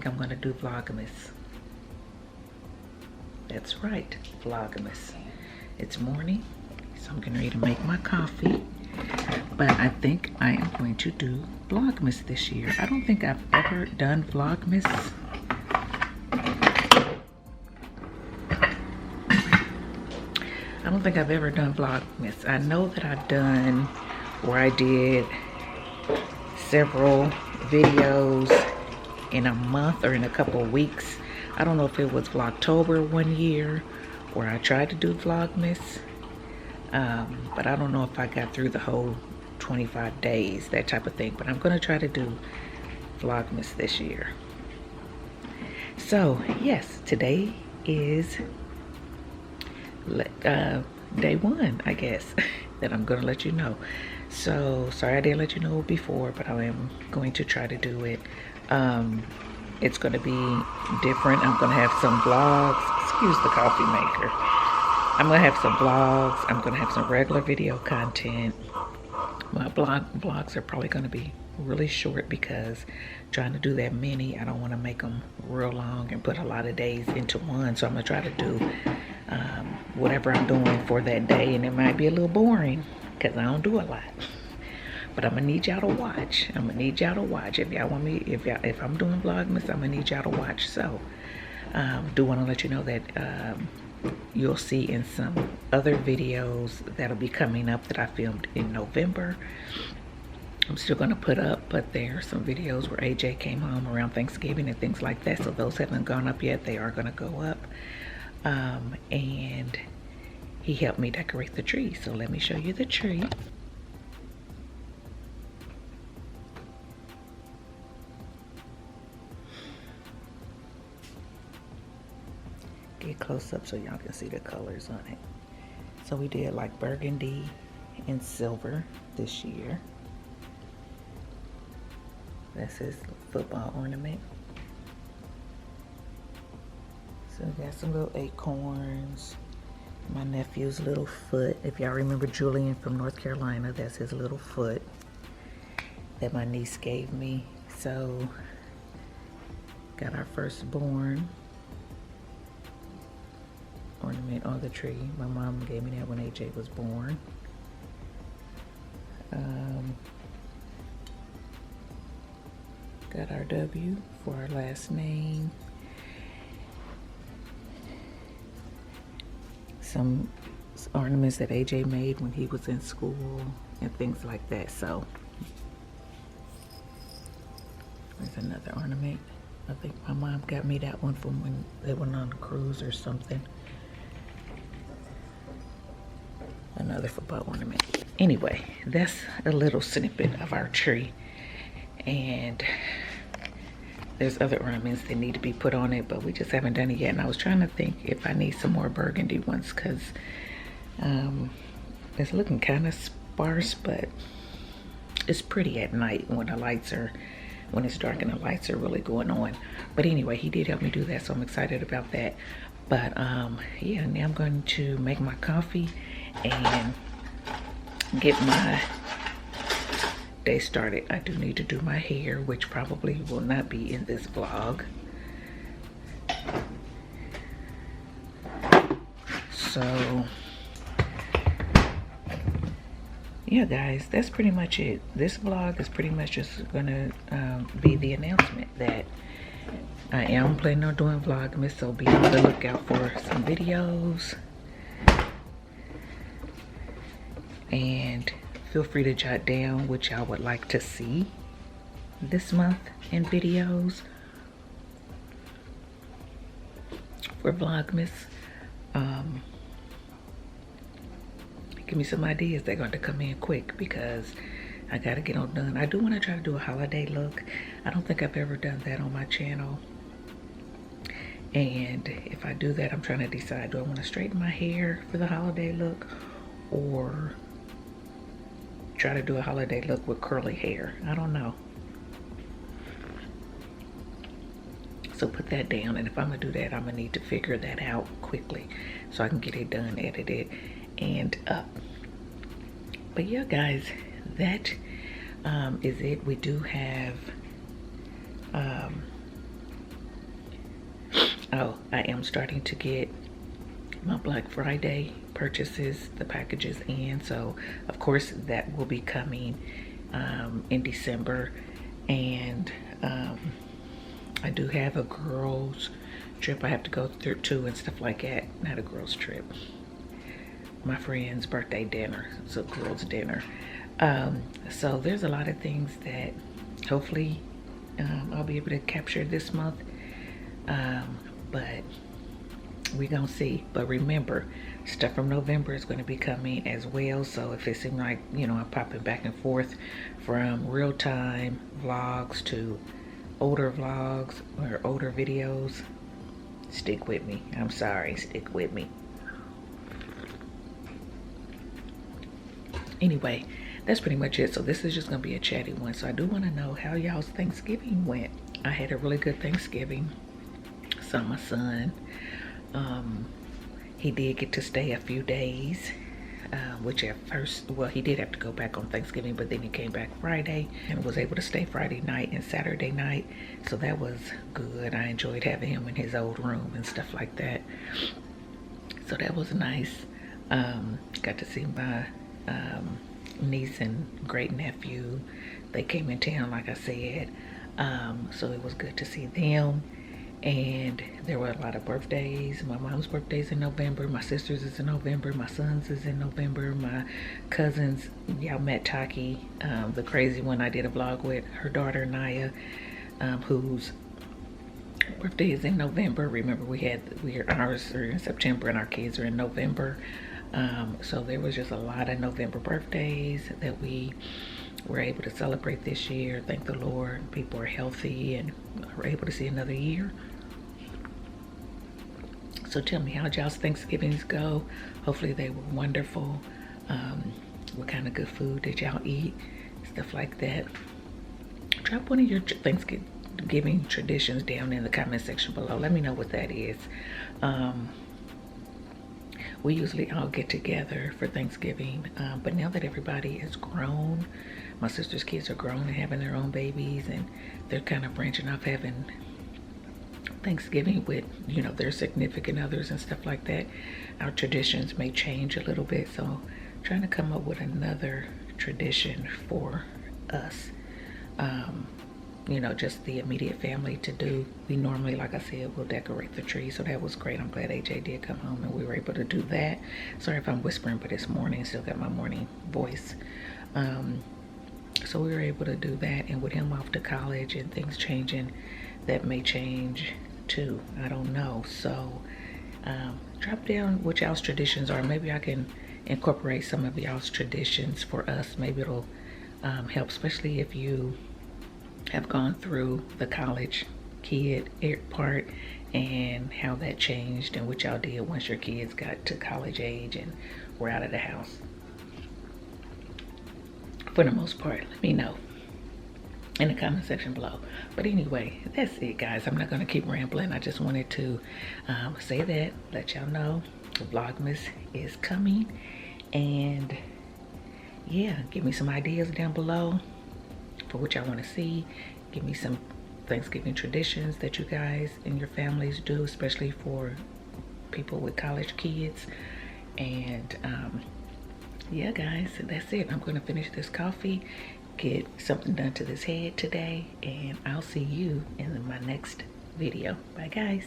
think I'm gonna do Vlogmas. That's right, Vlogmas. It's morning, so I'm getting ready to make my coffee. But I think I am going to do Vlogmas this year. I don't think I've ever done Vlogmas. I don't think I've ever done Vlogmas. I know that I've done where I did several videos in a month or in a couple of weeks. I don't know if it was Vlogtober one year where I tried to do Vlogmas. But I don't know if I got through the whole 25 days, that type of thing. But I'm going to try to do Vlogmas this year. So, yes, today is day one, I guess, that I'm going to let you know. So, sorry I didn't let you know before, but I am going to try to do it. It's going to be different. I'm going to have some vlogs. Excuse the coffee maker. I'm going to have some vlogs. I'm going to have some regular video content. My vlogs are probably going to be really short because trying to do that many, I don't want to make them real long and put a lot of days into one. So I'm going to try to do whatever I'm doing for that day. And it might be a little boring because I don't do a lot. But I'm going to need y'all to watch. I'm going to need y'all to watch. If y'all want me, if I'm doing Vlogmas, I'm going to need y'all to watch. So do want to let you know that you'll see in some other videos that'll be coming up that I filmed in November. I'm still going to put up, but there are some videos where AJ came home around Thanksgiving and things like that. So those haven't gone up yet. They are going to go up. And he helped me decorate the tree. So let me show you the tree. Get close up so y'all can see the colors on it. So we did like burgundy and silver this year. That's his football ornament. So we got some little acorns. My nephew's little foot. If y'all remember Julian from North Carolina, that's his little foot that my niece gave me. So got our firstborn ornament on the tree. My mom gave me that when AJ was born. Got our W for our last name. Some ornaments that AJ made when he was in school and things like that. So there's another ornament. I think my mom got me that one from when they went on a cruise or something. Another football ornament. Anyway, that's a little snippet of our tree. And there's other ornaments that need to be put on it, but we just haven't done it yet. And I was trying to think if I need some more burgundy ones because it's looking kind of sparse, but it's pretty at night when the lights are, when it's dark and the lights are really going on. But anyway, he did help me do that, so I'm excited about that. But yeah, now I'm going to make my coffee and get my day started. I do need to do my hair, which probably will not be in this vlog. So yeah, guys, that's pretty much it. This vlog is pretty much just gonna be the announcement that I am planning on doing Vlogmas, so be on the lookout for some videos. And feel free to jot down what y'all would like to see this month in videos for Vlogmas. Give me some ideas. They're going to come in quick because I got to get them done. I do want to try to do a holiday look. I don't think I've ever done that on my channel. And if I do that, I'm trying to decide, do I want to straighten my hair for the holiday look or try to do a holiday look with curly hair? I don't know. So put that down, and if I'm gonna do that, I'm gonna need to figure that out quickly so I can get it done, edited, and up. But yeah, guys, that is it. We do have Oh, I am starting to get my Black Friday purchases, the packages in, so of course that will be coming in December. And I do have a girls trip I have to go through too and stuff like that. Not a girls trip, my friend's birthday dinner, so girls dinner. So there's a lot of things that hopefully I'll be able to capture this month, but we gonna see. But remember, stuff from November is going to be coming as well. So if it seems like, you know, I'm popping back and forth from real-time vlogs to older vlogs or older videos, stick with me. I'm sorry, stick with me. Anyway, that's pretty much it. So this is just gonna be a chatty one. So I do want to know how y'all's Thanksgiving went. I had a really good Thanksgiving. Saw my son. He did get to stay a few days, which at first, well, he did have to go back on Thanksgiving, but then he came back Friday and was able to stay Friday night and Saturday night. So that was good. I enjoyed having him in his old room and stuff like that. So that was nice. Got to see my niece and great nephew. They came in town, like I said. So it was good to see them. And there were a lot of birthdays. My mom's birthday's in November. My sister's is in November. My son's is in November. My cousins, y'all met Taki, the crazy one I did a vlog with, her daughter Naya, whose birthday is in November. Remember, ours are in September and our kids are in November. So there was just a lot of November birthdays that we were able to celebrate this year. Thank the Lord, people are healthy and are able to see another year. So tell me, how'd y'all's Thanksgivings go? Hopefully they were wonderful. What kind of good food did y'all eat? Stuff like that. Drop one of your Thanksgiving traditions down in the comment section below. Let me know what that is. We usually all get together for Thanksgiving, but now that everybody is grown, my sister's kids are grown and having their own babies, and they're kind of branching off having Thanksgiving with, you know, their significant others and stuff like that. Our traditions may change a little bit, so trying to come up with another tradition for us. You know, just the immediate family to do. We normally, like I said, will decorate the tree, so that was great. I'm glad AJ did come home and we were able to do that. Sorry if I'm whispering, but it's morning, still got my morning voice. So we were able to do that, and with him off to college and things changing, that may change too. I don't know. So drop down what y'all's traditions are. Maybe I can incorporate some of y'all's traditions for us. Maybe it'll help, especially if you have gone through the college kid part and how that changed and what y'all did once your kids got to college age and were out of the house. For the most part, let me know in the comment section below. But anyway, that's it, guys. I'm not going to keep rambling. I just wanted to say that, let y'all know Vlogmas is coming. And yeah, give me some ideas down below for what y'all want to see. Give me some Thanksgiving traditions that you guys and your families do, especially for people with college kids. And yeah, guys, that's it. I'm going to finish this coffee, get something done to this head today, and I'll see you in my next video. Bye, guys.